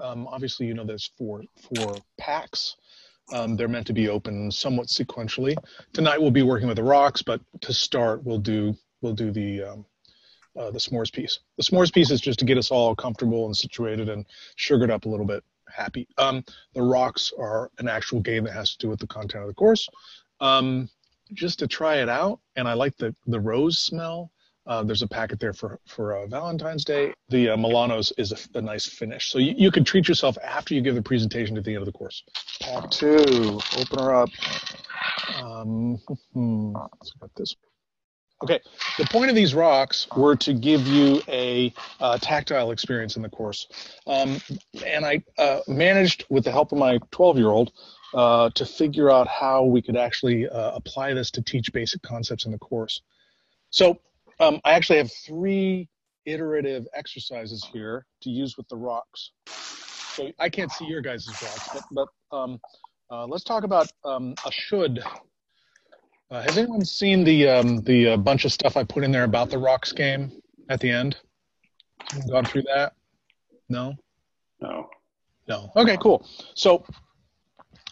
Obviously, you know there's four packs. They're meant to be open somewhat sequentially. Tonight we'll be working with the rocks, but to start we'll do the s'mores piece. The s'mores piece is just to get us all comfortable and situated and sugared up a little bit, happy. The rocks are an actual game that has to do with the content of the course. Just to try it out, and I like the rose smell. There's a packet there for Valentine's Day. The Milanos is a nice finish. So you can treat yourself after you give the presentation at the end of the course. Pack 2, open her up. Let's get this. Okay, the point of these rocks were to give you a tactile experience in the course. And I managed, with the help of my 12-year-old, to figure out how we could actually apply this to teach basic concepts in the course. So I actually have 3 iterative exercises here to use with the rocks. So I can't see your guys' rocks, but let's talk about a should. Has anyone seen the bunch of stuff I put in there about the rocks game at the end? Gone through that? No? No. No. Okay, cool. So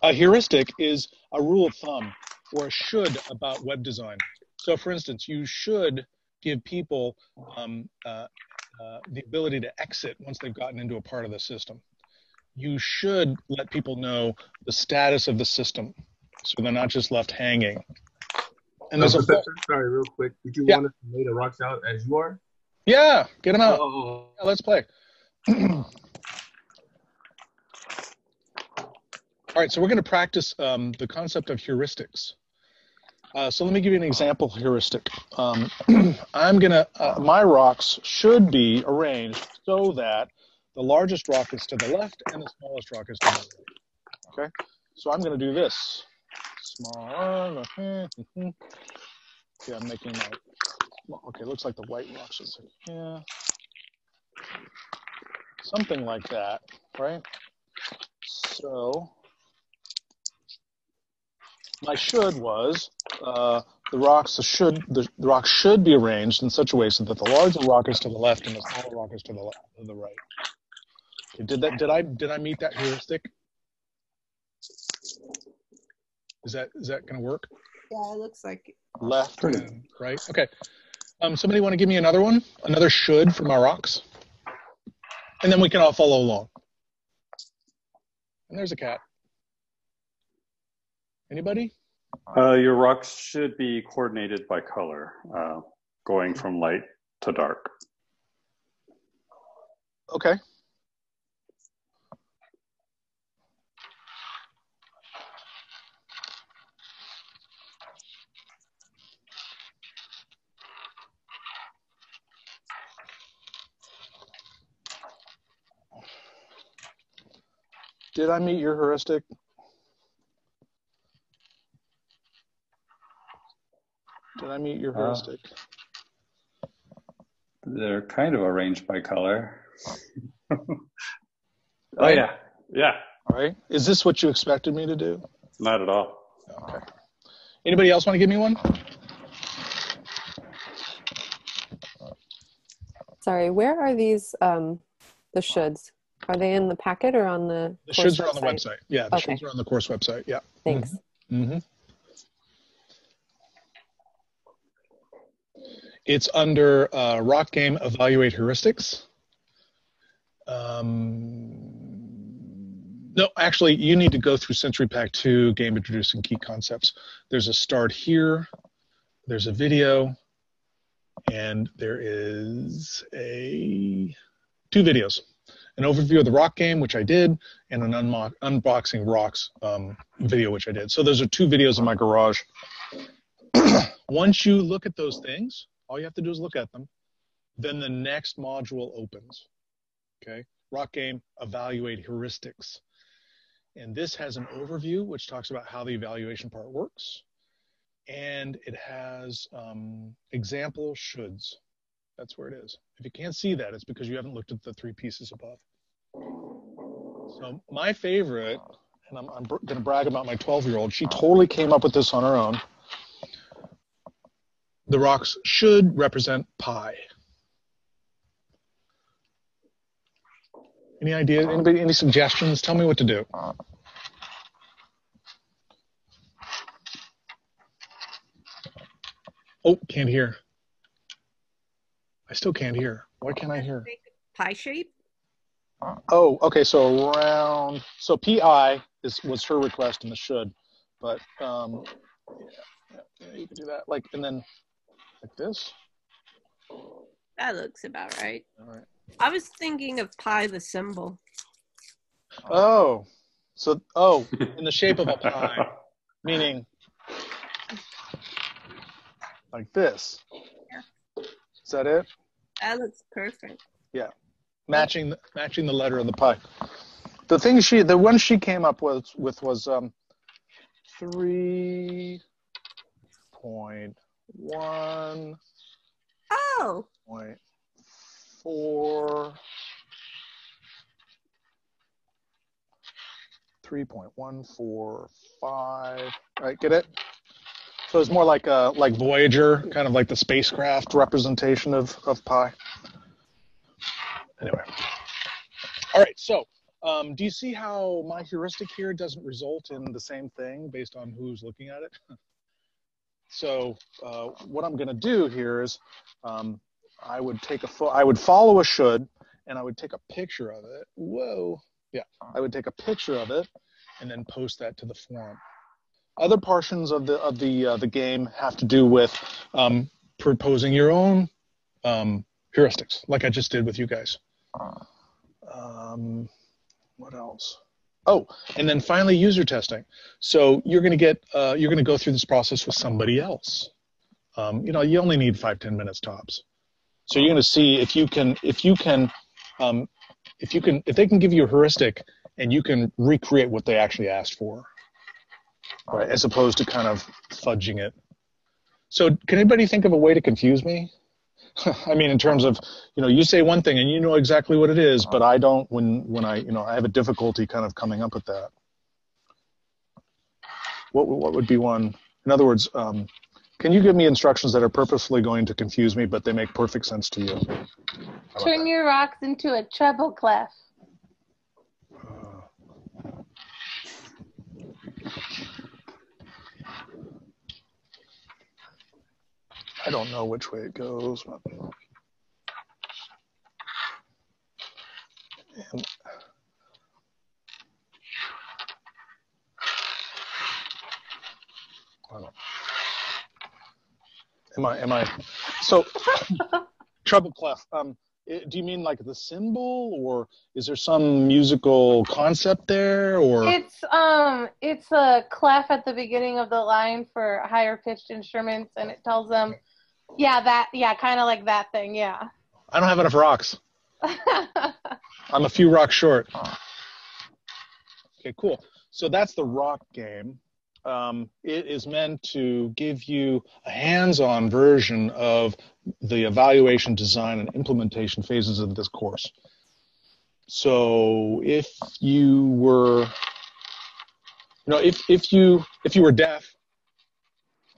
a heuristic is a rule of thumb or a should about web design. So for instance, you should give people the ability to exit once they've gotten into a part of the system. You should let people know the status of the system so they're not just left hanging. And there's sorry, real quick. Did you want us to lay the rocks out as you are? Yeah, get them out. Yeah, let's play. All right, so we're going to practice the concept of heuristics. So let me give you an example heuristic. I'm going to, my rocks should be arranged so that the largest rock is to the left and the smallest rock is to the right. Okay, so I'm going to do this. Smaller. Yeah, I'm making my, okay, looks like the white rocks is, yeah. Something like that, right? So my should was the rocks should be arranged in such a way so that the larger rock is to the left and the smaller rock is to the right. Okay, did I meet that heuristic? Is that going to work? Yeah, it looks like it. Left and right. Okay. Somebody want to give me another one? Another should from our rocks? And then we can all follow along. And there's a cat. Anybody? Your rocks should be coordinated by color, going from light to dark. Okay. Did I meet your heuristic? Did I meet your heuristic? They're kind of arranged by color. Oh, yeah. Yeah. All right. Is this what you expected me to do? Not at all. Okay. Anybody else want to give me one? Sorry, where are these, the shoulds? Are they in the packet or on the course shoulds are on the website. Yeah, the okay. shoulds are on the course website. Yeah. Thanks. Mm-hmm. It's under Rock Game Evaluate Heuristics. No, actually, you need to go through SensoryPack 2, Game Introducing Key Concepts. There's a start here. There's a video. And there is 2 videos. An overview of the rock game, which I did, and an unboxing rocks video, which I did. So those are 2 videos in my garage. Once you look at those things, all you have to do is look at them. Then the next module opens. Okay, rock game, evaluate heuristics. And this has an overview, which talks about how the evaluation part works. And it has example shoulds. That's where it is. If you can't see that, it's because you haven't looked at the 3 pieces above. So my favorite, and I'm going to brag about my 12-year-old, she totally came up with this on her own. The rocks should represent pi. Any idea? Anybody? Any suggestions? Tell me what to do. Oh, can't hear. I still can't hear. Why can't I hear? Pie shape? Oh, okay. So around. So PI was her request in the should, but yeah, you can do that. Like, and then like this. That looks about right. All right. I was thinking of pie the symbol. Oh, so in the shape of a pie, meaning like this. Is that it? That looks perfect. Yeah, matching the letter of the pie. The one she came up with was 3.1. Oh. 0.4. 3.145. Right, get it? So it's more like Voyager, kind of like the spacecraft representation of pi. Anyway. All right, so do you see how my heuristic here doesn't result in the same thing based on who's looking at it? So what I'm going to do here is I would follow a should, and I would take a picture of it. Whoa. Yeah, I would take a picture of it and then post that to the forum. Other portions of the game have to do with proposing your own heuristics, like I just did with you guys. What else? Oh, and then finally user testing. So you're going to go through this process with somebody else. You only need 5-10 minutes tops. So you're going to see if they can give you a heuristic and you can recreate what they actually asked for, right? As opposed to kind of fudging it. So can anybody think of a way to confuse me? I mean, in terms of, you say one thing and you know exactly what it is, but I don't when I have a difficulty kind of coming up with that. What would be one? In other words, can you give me instructions that are purposefully going to confuse me, but they make perfect sense to you? Turn your rocks into a treble clef. I don't know which way it goes. But... Am I? So, treble clef. Do you mean like the symbol, or is there some musical concept there, or? It's a clef at the beginning of the line for higher pitched instruments, and it tells them, kind of like that thing, yeah. I don't have enough rocks. I'm a few rocks short. Okay, cool. So that's the rock game. It is meant to give you a hands-on version of the evaluation, design, and implementation phases of this course. So if you were, if you were deaf,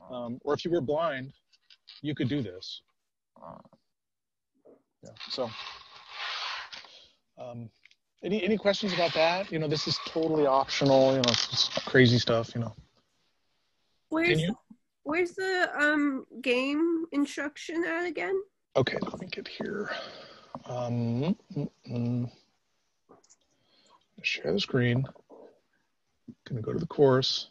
or if you were blind, you could do this. Yeah. So, any questions about that? This is totally optional. It's just crazy stuff. Where's the game instruction at again? Okay, let me get here. Share the screen. Gonna go to the course.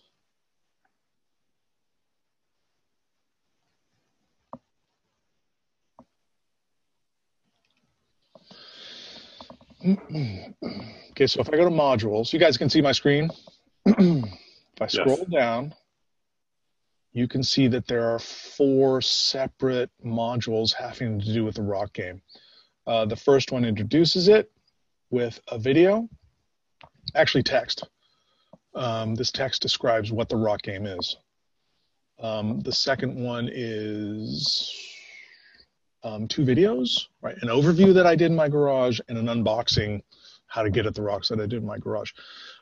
Okay, so if I go to modules, you guys can see my screen. If I scroll down, you can see that there are 4 separate modules having to do with the rock game. The first one introduces it with a video, actually text. This text describes what the rock game is. The second one is 2 videos, right? An overview that I did in my garage and an unboxing, how to get at the rocks that I did in my garage.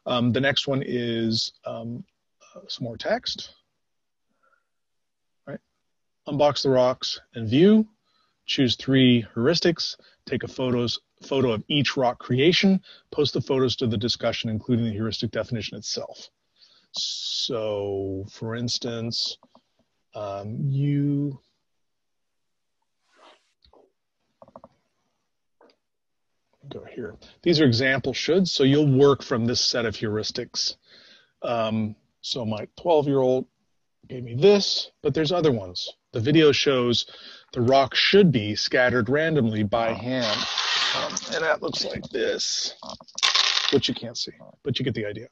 The next one is some more text. Unbox the rocks and view, choose 3 heuristics. Take a photo of each rock creation, post the photos to the discussion, including the heuristic definition itself. So, for instance, you go here. These are example shoulds, so you'll work from this set of heuristics. So my 12-year-old gave me this, but there's other ones. The video shows the rock should be scattered randomly by hand. And that looks like this, which you can't see, but you get the idea.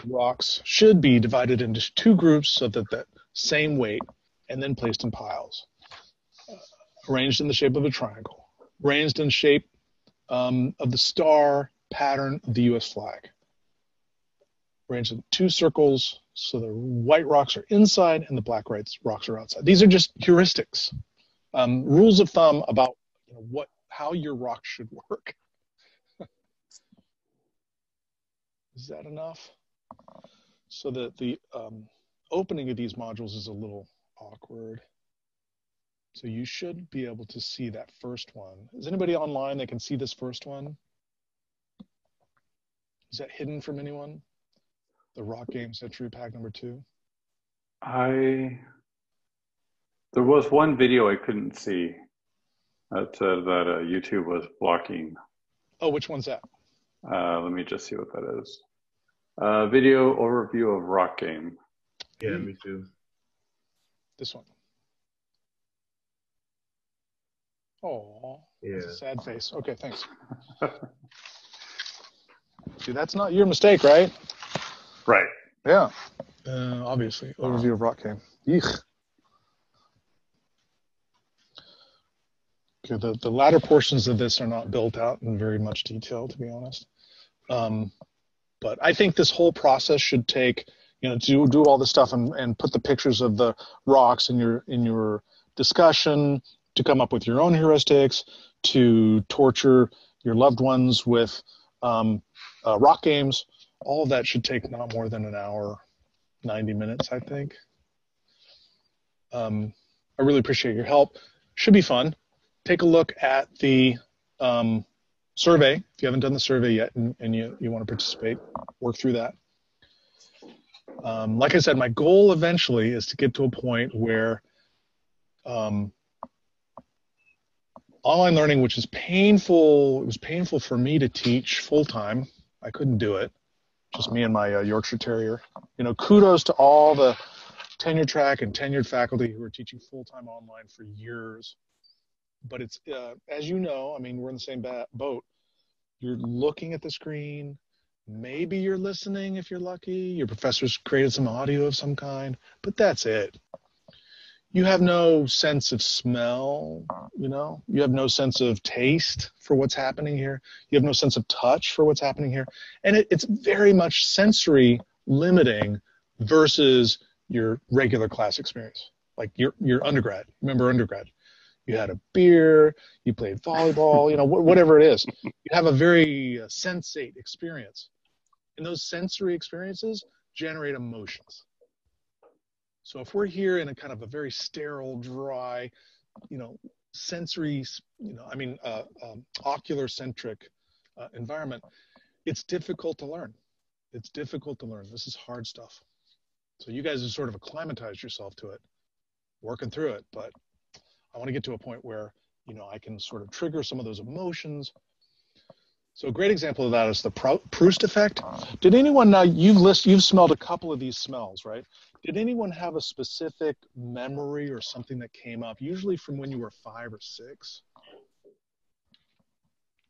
Rocks should be divided into two groups so that the same weight, and then placed in piles. Arranged in the shape of a triangle. Arranged in shape of the star pattern of the U.S. flag. Arranged in two circles so the white rocks are inside and the black rocks are outside. These are just heuristics, rules of thumb about how your rock should work. Is that enough? So that the opening of these modules is a little awkward. So you should be able to see that first one. Is anybody online that can see this first one? Is that hidden from anyone? The rock game SensoryPack number 2? There was one video I couldn't see that YouTube was blocking. Oh, which one's that? Let me just see what that is. Video overview of rock game. Yeah, me too. This one. Oh, Yeah. that's a sad face. Okay, thanks. See, that's not your mistake, right? Right. Yeah. Obviously, overview of rock game. Eek. Okay, the latter portions of this are not built out in very much detail, to be honest. But I think this whole process should take, to do all this stuff and put the pictures of the rocks in your discussion, to come up with your own heuristics, to torture your loved ones with rock games. All of that should take not more than an hour, 90 minutes, I think. I really appreciate your help. Should be fun. Take a look at the survey. If you haven't done the survey yet and you want to participate, work through that. Like I said, my goal eventually is to get to a point where online learning, which is painful, it was painful for me to teach full-time. I couldn't do it. Just me and my Yorkshire Terrier. Kudos to all the tenure track and tenured faculty who are teaching full-time online for years. But it's, as you know, we're in the same boat. You're looking at the screen. Maybe you're listening if you're lucky. Your professor's created some audio of some kind, but that's it. You have no sense of smell, You have no sense of taste for what's happening here. You have no sense of touch for what's happening here. And it's very much sensory limiting versus your regular class experience. Like your undergrad. Remember undergrad? You had a beer, you played volleyball, whatever it is. You have a very sensate experience. And those sensory experiences generate emotions. So if we're here in a kind of a very sterile, dry, sensory, ocular-centric environment, it's difficult to learn. It's difficult to learn. This is hard stuff. So you guys have sort of acclimatized yourself to it, working through it, but I want to get to a point where, I can sort of trigger some of those emotions. So a great example of that is the Proust effect. Did anyone, now you've smelled a couple of these smells, right? Did anyone have a specific memory or something that came up, usually from when you were 5 or 6?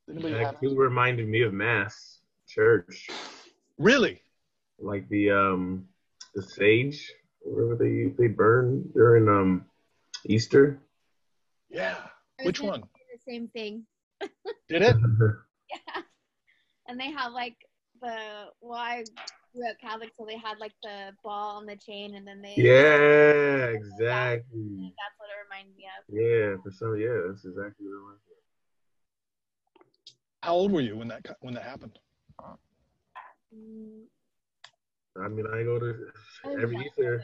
Anybody have It reminded me of Mass church. Really? Like the sage, whatever they burn during Easter. Yeah. Which one? The same thing. Did it? Yeah. And they have I grew up Catholic, so they had the ball on the chain, and then they. Yeah, exactly. That's what it reminded me of. Yeah, that's exactly what it reminds me of. How old were you when that happened? I go to every Easter.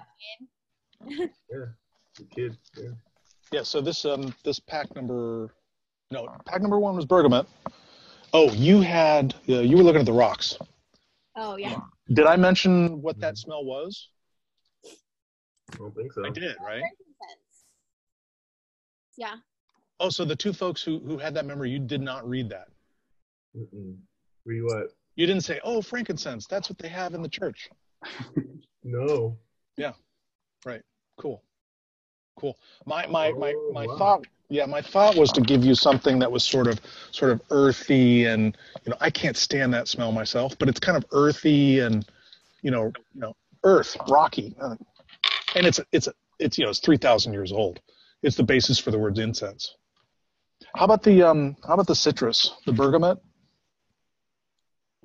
Yeah, the kids. Yeah. Yeah. So this pack number No, pack number 1 was bergamot. Oh, you were looking at the rocks. Oh yeah. Did I mention what that smell was? I don't think so. I did, right? Frankincense. Yeah. Oh, so the 2 folks who had that memory, you did not read that. Mm-mm. Read what? You didn't say, "Oh, frankincense, that's what they have in the church." No. Yeah. Right. Cool. My wow. thought, my thought was to give you something that was sort of earthy, and I can't stand that smell myself, but it's kind of earthy and earth, rocky, and it's 3,000 years old. It's the basis for the word incense. How about the citrus, the bergamot?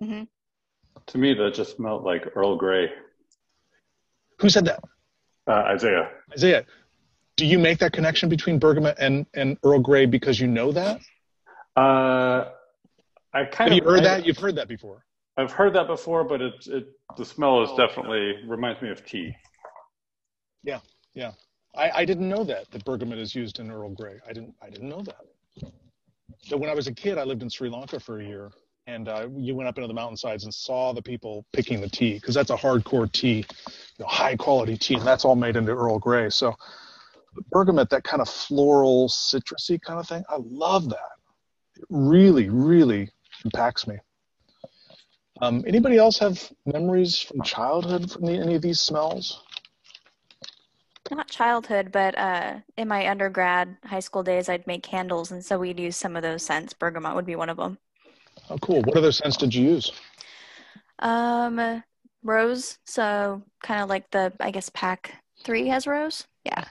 Mm-hmm. To me, that just smelled like Earl Grey. Who said that? Isaiah. Isaiah. Do you make that connection between bergamot and Earl Grey because you know that? Have you heard that? You've heard that before. I've heard that before, but the smell is definitely reminds me of tea. Yeah. I didn't know that bergamot is used in Earl Grey. I didn't know that. So when I was a kid, I lived in Sri Lanka for a year, and you went up into the mountainsides and saw the people picking the tea, because that's a hardcore tea, high quality tea, and that's all made into Earl Grey. So bergamot, that kind of floral, citrusy kind of thing, I love that. It really, really impacts me. Anybody else have memories from childhood from any of these smells? Not childhood, but in my undergrad high school days, I'd make candles, and so we'd use some of those scents. Bergamot would be one of them. Oh, cool. What other scents did you use? Rose, so kind of like I guess pack 3 has rose. Yeah.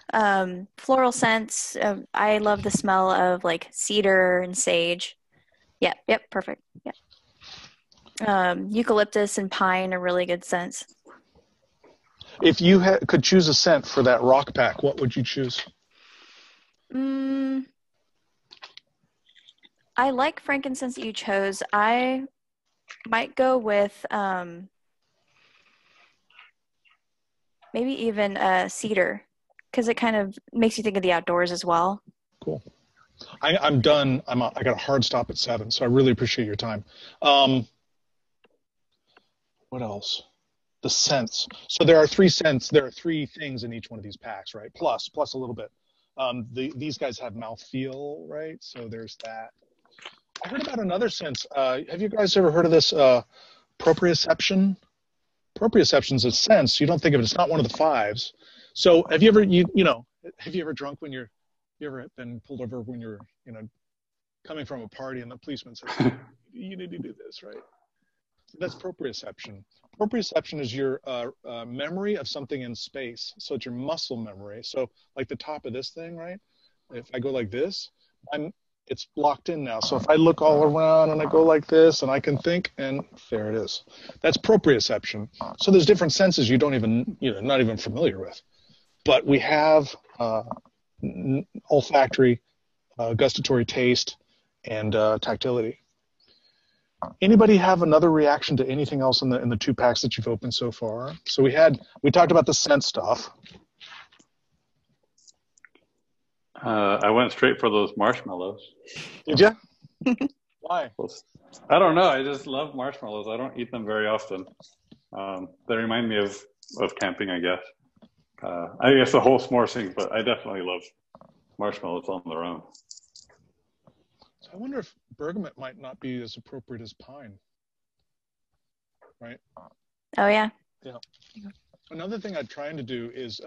Floral scents. I love the smell of like cedar and sage. Yep, perfect. Yeah. Eucalyptus and pine are really good scents. If you could choose a scent for that rock pack, what would you choose? I like frankincense that you chose. I might go with maybe even cedar, because it kind of makes you think of the outdoors as well. Cool. I'm done. I got a hard stop at 7, so I really appreciate your time. What else? The scents. So there are 3 scents. There are 3 things in each one of these packs, right? Plus a little bit. These guys have mouthfeel, right? So there's that. I heard about another sense. Have you guys ever heard of this proprioception? Proprioception is a sense. You don't think of it. It's not one of the 5s. So have you ever have you ever drunk when you ever been pulled over when you're coming from a party and the policeman says you need to do this, right? That's proprioception. Proprioception is your memory of something in space. So it's your muscle memory. So like the top of this thing, right? If I go like this, it's locked in now. So if I look all around and I go like this and I can think, and there it is. That's proprioception. So there's different senses you don't even, not even familiar with. But we have olfactory, gustatory taste, and tactility. Anybody have another reaction to anything else in the 2 packs that you've opened so far? So we talked about the scent stuff. I went straight for those marshmallows. Did you? Why? I don't know. I just love marshmallows. I don't eat them very often. They remind me of camping, I guess. I guess the whole s'mores thing, but I definitely love marshmallows on their own. So I wonder if bergamot might not be as appropriate as pine. Right? Oh, yeah. Yeah. Another thing I'm trying to do is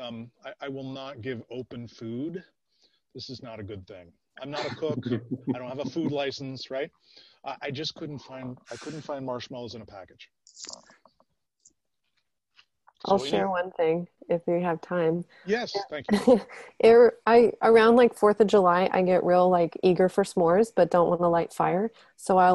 I will not give open food. This is not a good thing. I'm not a cook. I don't have a food license, right? I just couldn't find marshmallows in a package. I'll share one thing if you have time. Yes, thank you. Around like 4th of July, I get real like eager for s'mores, but don't want to light fire. So I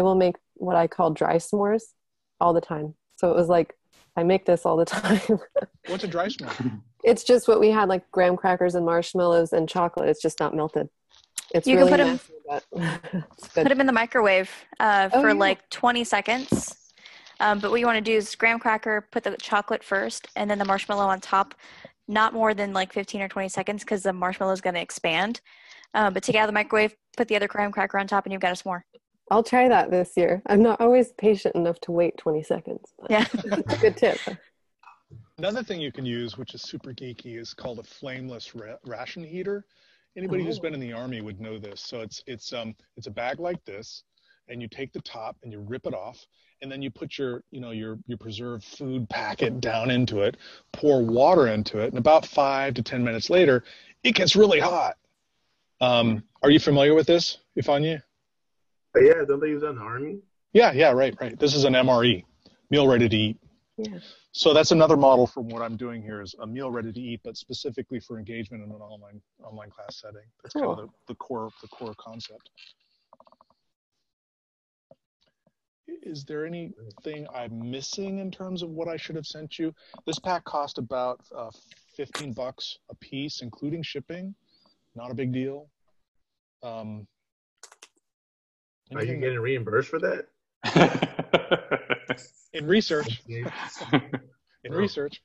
will make what I call dry s'mores all the time. So it was like, I make this all the time. What's a dry s'more? It's just what we had, like graham crackers and marshmallows and chocolate. It's just not melted. It's you really can messy, but put them in the microwave for like 20 seconds. But what you want to do is graham cracker, put the chocolate first, and then the marshmallow on top, not more than like 15 or 20 seconds because the marshmallow is going to expand. But take it out of the microwave, put the other graham cracker on top, and you've got a s'more. I'll try that this year. I'm not always patient enough to wait 20 seconds. Yeah. It's a good tip. Another thing you can use, which is super geeky, is called a flameless ration heater. Anybody who's been in the Army would know this. So it's a bag like this, and you take the top and you rip it off, and then you put your preserved food packet down into it, pour water into it, and about 5 to 10 minutes later, it gets really hot. Are you familiar with this, Ifanya? Yeah, don't they use that in the Army? Yeah, right. This is an MRE, meal ready to eat. Yeah. So that's another model from what I'm doing here is a meal ready to eat, but specifically for engagement in an online class setting. That's Cool. kind of the core concept. Is there anything I'm missing in terms of what I should have sent you? This pack cost about $15 a piece, including shipping. Not a big deal. Are you getting reimbursed for that? In research. In Oh. research.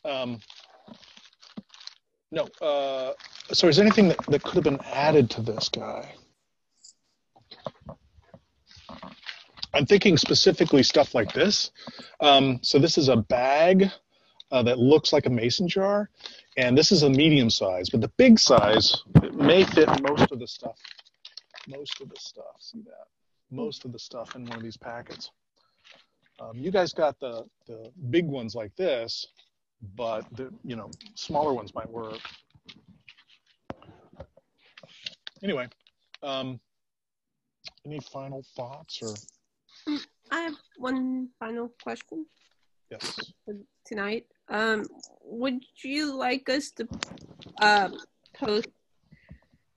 No. So is there anything that could have been added to this guy? I'm thinking specifically stuff like this. So this is a bag that looks like a mason jar, and this is a medium size, but the big size, it may fit most of the stuff. See that? Most of the stuff in one of these packets. You guys got the big ones like this, but the smaller ones might work. Anyway, any final thoughts or? I have one final question Yes. for tonight. Would you like us to post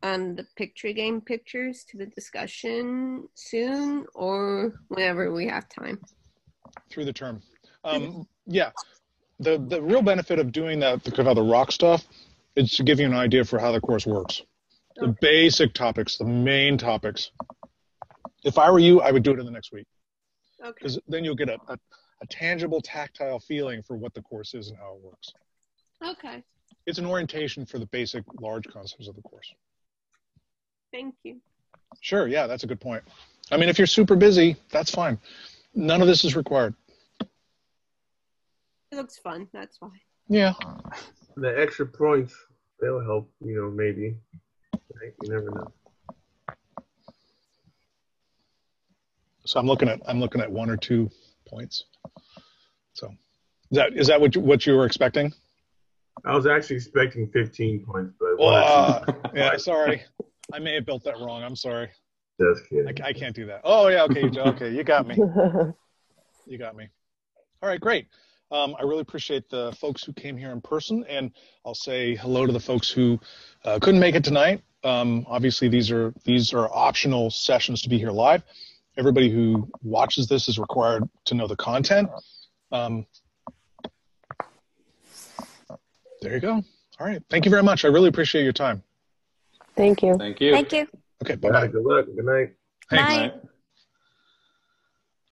the picture game pictures to the discussion soon or whenever we have time? Through the term. Yeah. The real benefit of doing that, the kind of the rock stuff, is to give you an idea for how the course works. The basic topics, the main topics. If I were you, I would do it in the next week. Okay. Because then you'll get a tangible, tactile feeling for what the course is and how it works. Okay. It's an orientation for the basic, large concepts of the course. Thank you. Sure, yeah, that's a good point. I mean, if you're super busy, that's fine. None of this is required. It looks fun. That's why. Yeah. The extra points, they'll help, maybe. Right? You never know. So I'm looking at 1 or 2 points. So is that what you were expecting? I was actually expecting 15 points, but yeah, sorry. I may have built that wrong. I'm sorry. Just kidding. I can't do that. Oh yeah, okay, you got me. You got me. All right, great. I really appreciate the folks who came here in person, and I'll say hello to the folks who couldn't make it tonight. Obviously, these are optional sessions to be here live. Everybody who watches this is required to know the content. There you go. All right. Thank you very much. I really appreciate your time. Thank you. Thank you. Thank you. Okay. Bye-bye. Good luck. Good night. Thanks. Bye. Night.